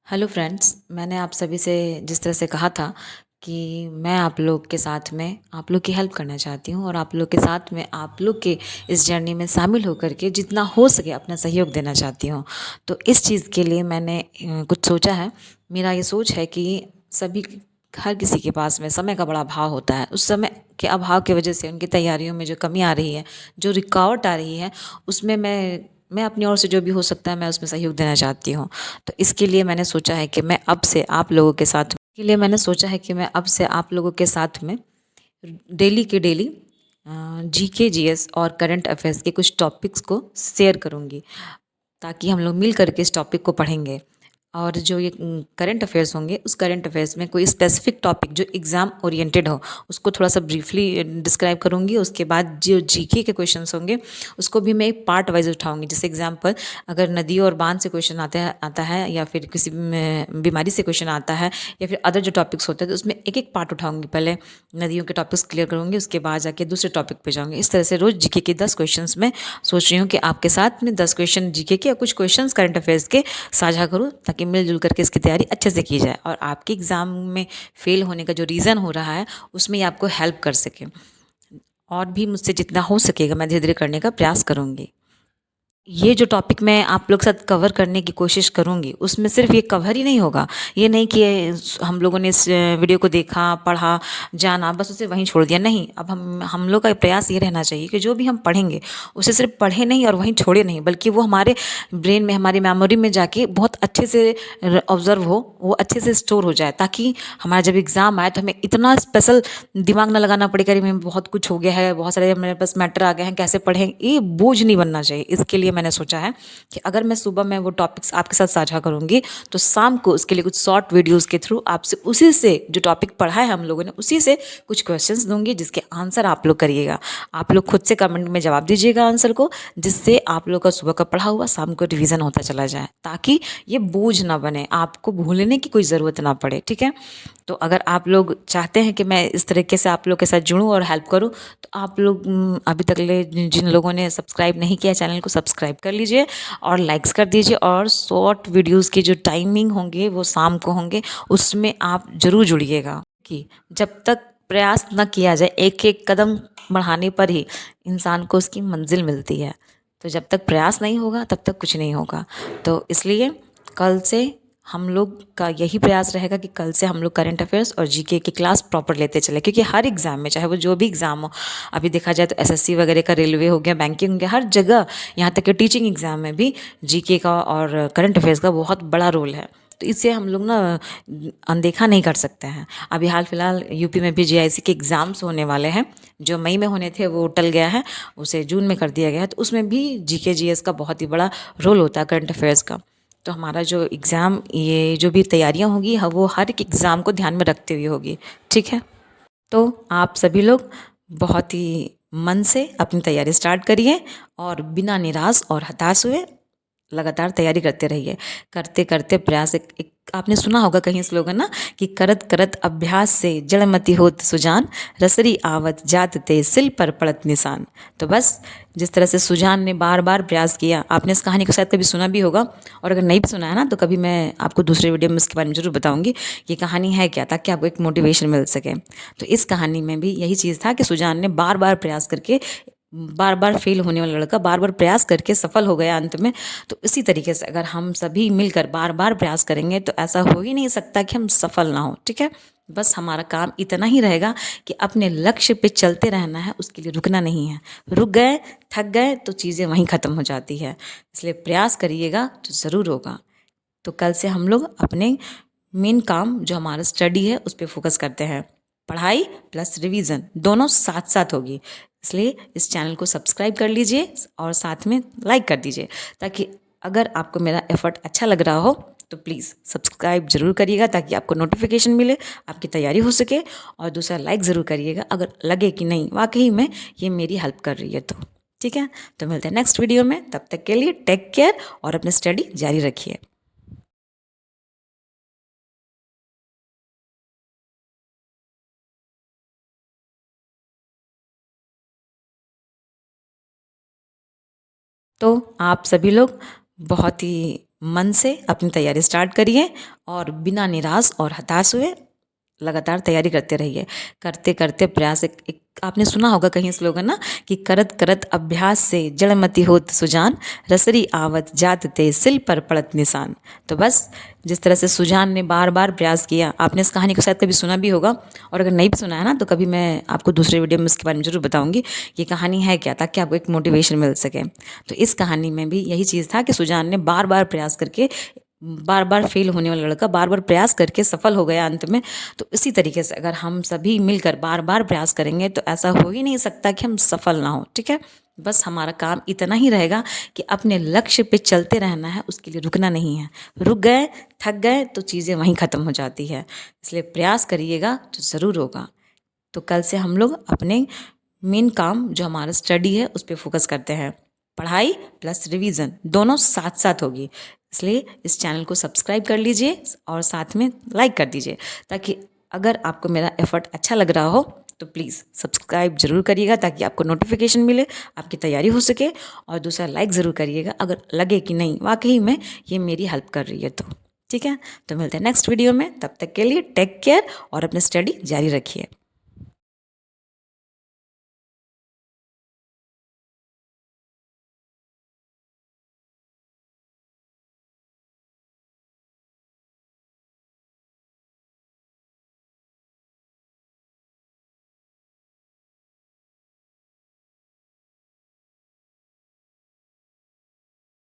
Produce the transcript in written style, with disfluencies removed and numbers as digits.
Hello friends, मैंने आप सभी से जिस तरह से कहा था कि मैं आप लोग के साथ में आप लोग की हेल्प करना चाहती हूँ और आप लोग के साथ में आप लोग के इस जर्नी में शामिल होकर के जितना हो सके अपना सहयोग देना चाहती हूँ। तो इस चीज़ के लिए मैंने कुछ सोचा है। मेरा ये सोच है कि सभी हर किसी के पास में समय का बड़ा अभाव होता है। उस समय के अभाव की वजह से उनकी तैयारियों में जो कमी आ रही है, जो रुकावट आ रही है, उसमें मैं अपनी ओर से जो भी हो सकता है मैं उसमें सहयोग देना चाहती हूँ। तो इसके लिए मैंने सोचा है कि मैं अब से आप लोगों के साथ के लिए मैंने सोचा है कि मैं अब से आप लोगों के साथ में डेली के डेली जीके जीएस और करंट अफेयर्स के कुछ टॉपिक्स को शेयर करूँगी, ताकि हम लोग मिल करके इस टॉपिक को पढ़ेंगे। और जो ये करंट अफेयर्स होंगे, उस करंट अफेयर्स में कोई स्पेसिफिक टॉपिक जो एग्ज़ाम ओरिएंटेड हो, उसको थोड़ा सा ब्रीफली डिस्क्राइब करूँगी। उसके बाद जो जीके के क्वेश्चंस होंगे, उसको भी मैं एक पार्ट वाइज उठाऊँगी। जैसे एग्जांपल, अगर नदी और बांध से क्वेश्चन आता है या फिर किसी बीमारी से क्वेश्चन आता है या फिर अदर जो टॉपिक्स होते हैं, तो उसमें एक एक पार्ट उठाऊँगी। पहले नदियों के टॉपिक्स क्लियर करूँगी, उसके बाद जाके दूसरे टॉपिक पे जाऊँगी। इस तरह से रोज़ जीके के 10 क्वेश्चंस में सोच रही हूँ कि आपके साथ में 10 क्वेश्चन जीके के या कुछ क्वेश्चंस करंट अफेयर्स के साझा करूँ, ताकि मिलजुल करके इसकी तैयारी अच्छे से की जाए और आपके एग्ज़ाम में फेल होने का जो रीज़न हो रहा है, उसमें ये आपको हेल्प कर सके। और भी मुझसे जितना हो सकेगा मैं धीरे-धीरे करने का प्रयास करूँगी। ये जो टॉपिक मैं आप लोग के साथ कवर करने की कोशिश करूँगी, उसमें सिर्फ ये कवर ही नहीं होगा। ये नहीं कि हम लोगों ने इस वीडियो को देखा, पढ़ा, जाना, बस उसे वहीं छोड़ दिया। नहीं, अब हम लोग का प्रयास ये रहना चाहिए कि जो भी हम पढ़ेंगे, उसे सिर्फ पढ़े नहीं और वहीं छोड़े नहीं, बल्कि वो हमारे ब्रेन में, हमारी मेमोरी में जाके बहुत अच्छे से ऑब्ज़र्व हो, वो अच्छे से स्टोर हो जाए, ताकि हमारा जब एग्ज़ाम आए तो हमें इतना स्पेशल दिमाग ना लगाना पड़े कि अरे मेरे बहुत कुछ हो गया है, बहुत सारे मेरे पास मैटर आ गए हैं, कैसे पढ़ें? ये बोझ नहीं बनना चाहिए। इसके लिए मैंने सोचा है कि अगर मैं सुबह में वो टॉपिक्स आपके साथ साझा करूँगी, तो शाम को उसके लिए कुछ शॉर्ट वीडियोज़ के थ्रू आपसे उसी से जो टॉपिक पढ़ा है हम लोगों ने, उसी से कुछ क्वेश्चंस दूँगी, जिसके आंसर आप लोग करिएगा। आप लोग खुद से कमेंट में जवाब दीजिएगा आंसर को, जिससे आप लोग का सुबह का पढ़ा हुआ शाम को रिवीजन होता चला जाए, ताकि ये बोझ ना बने, आपको भूलने की कोई ज़रूरत ना पड़े। ठीक है? तो अगर आप लोग चाहते हैं कि मैं इस तरीके से आप लोग के साथ जुड़ूँ और हेल्प करूँ, तो आप लोग अभी तक ले जिन लोगों ने सब्सक्राइब नहीं किया चैनल को, सब्सक्राइब कर लीजिए और लाइक्स कर दीजिए। और शॉर्ट वीडियोज़ की जो टाइमिंग होंगे वो शाम को होंगे, उसमें आप ज़रूर जुड़िएगा। कि जब तक प्रयास न किया जाए, एक-एक कदम बढ़ाने पर ही इंसान को उसकी मंज़िल मिलती है। तो जब तक प्रयास नहीं होगा, तब तक कुछ नहीं होगा। तो इसलिए कल से हम लोग का यही प्रयास रहेगा कि कल से हम लोग करंट अफेयर्स और जीके की क्लास प्रॉपर लेते चले, क्योंकि हर एग्ज़ाम में, चाहे वो जो भी एग्ज़ाम हो, अभी देखा जाए तो एसएससी वगैरह का, रेलवे हो गया, बैंकिंग हो गया, हर जगह, यहाँ तक कि टीचिंग एग्ज़ाम में भी जीके का और करंट अफेयर्स का बहुत बड़ा रोल है। तो इससे हम लोग ना अनदेखा नहीं कर सकते हैं। अभी हाल फिलहाल यूपी में भी जीआईसी के एग्ज़ाम्स होने वाले हैं, जो मई में होने थे वो टल गया है, उसे जून में कर दिया गया है। तो उसमें भी जीके जीएस का बहुत ही बड़ा रोल होता है, करंट अफेयर्स का। तो हमारा जो एग्ज़ाम, ये जो भी तैयारियां होगी, वो हर एक एग्ज़ाम को ध्यान में रखते हुए होगी। ठीक है? तो आप सभी लोग बहुत ही मन से अपनी तैयारी स्टार्ट करिए और बिना निराश और हताश हुए लगातार तैयारी करते रहिए। करते करते प्रयास, एक आपने सुना होगा कहीं स्लोगन ना, कि करत करत अभ्यास से जड़मति होत सुजान, रसरी आवत जात ते सिल पर पड़त निशान। तो बस जिस तरह से सुजान ने बार बार प्रयास किया, आपने इस कहानी को शायद कभी सुना भी होगा, और अगर नहीं भी सुना है ना, तो कभी मैं आपको दूसरे वीडियो में इसके बारे में ज़रूर बताऊंगी कि कहानी है क्या, ताकि आपको एक मोटिवेशन मिल सके। तो इस कहानी में भी यही चीज़ था कि सुजान ने बार बार प्रयास करके, बार बार फेल होने वाला लड़का बार बार प्रयास करके सफल हो गया अंत में। तो इसी तरीके से अगर हम सभी मिलकर बार बार प्रयास करेंगे, तो ऐसा हो ही नहीं सकता कि हम सफल ना हो। ठीक है? बस हमारा काम इतना ही रहेगा कि अपने लक्ष्य पे चलते रहना है, उसके लिए रुकना नहीं है। रुक गए, थक गए, तो चीज़ें वहीं ख़त्म हो जाती है। इसलिए प्रयास करिएगा तो ज़रूर होगा। तो कल से हम लोग अपने मेन काम, जो हमारा स्टडी है, उस पर फोकस करते हैं। पढ़ाई प्लस रिवीजन दोनों साथ साथ होगी। इसलिए इस चैनल को सब्सक्राइब कर लीजिए और साथ में लाइक कर दीजिए, ताकि अगर आपको मेरा एफर्ट अच्छा लग रहा हो तो प्लीज़ सब्सक्राइब ज़रूर करिएगा, ताकि आपको नोटिफिकेशन मिले, आपकी तैयारी हो सके। और दूसरा, लाइक ज़रूर करिएगा अगर लगे कि नहीं वाकई में ये मेरी हेल्प कर रही है तो। ठीक है? तो मिलते हैं नेक्स्ट वीडियो में, तब तक के लिए टेक केयर और अपनी स्टडी जारी रखिए। तो आप सभी लोग बहुत ही मन से अपनी तैयारी स्टार्ट करिए और बिना निराश और हताश हुए लगातार तैयारी करते रहिए। करते करते प्रयास, एक आपने सुना होगा कहीं स्लोगन ना, कि करत करत अभ्यास से जड़मति होत सुजान, रसरी आवत जात ते सिल पर पड़त निशान। तो बस जिस तरह से सुजान ने बार बार प्रयास किया, आपने इस कहानी को शायद कभी सुना भी होगा, और अगर नहीं भी सुना है ना तो कभी मैं आपको दूसरे वीडियो में इसके बारे में जरूर बताऊंगी कि कहानी है क्या, ताकि आपको एक मोटिवेशन मिल सके। तो इस कहानी में भी यही चीज़ था कि सुजान ने बार बार प्रयास करके, बार बार फेल होने वाला लड़का बार बार प्रयास करके सफल हो गया अंत में। तो इसी तरीके से अगर हम सभी मिलकर बार बार प्रयास करेंगे तो ऐसा हो ही नहीं सकता कि हम सफल ना हो। ठीक है, बस हमारा काम इतना ही रहेगा कि अपने लक्ष्य पे चलते रहना है, उसके लिए रुकना नहीं है। रुक गए, थक गए तो चीज़ें वहीं ख़त्म हो जाती है। इसलिए प्रयास करिएगा तो ज़रूर होगा। तो कल से हम लोग अपने मेन काम जो हमारा स्टडी है उस पर फोकस करते हैं। पढ़ाई प्लस रिवीजन दोनों साथ साथ होगी। इसलिए इस चैनल को सब्सक्राइब कर लीजिए और साथ में लाइक कर दीजिए, ताकि अगर आपको मेरा एफर्ट अच्छा लग रहा हो तो प्लीज़ सब्सक्राइब जरूर करिएगा, ताकि आपको नोटिफिकेशन मिले, आपकी तैयारी हो सके। और दूसरा, लाइक ज़रूर करिएगा अगर लगे कि नहीं वाकई में ये मेरी हेल्प कर रही है तो। ठीक है, तो मिलते हैं नेक्स्ट वीडियो में। तब तक के लिए टेक केयर और अपनी स्टडी जारी रखिए।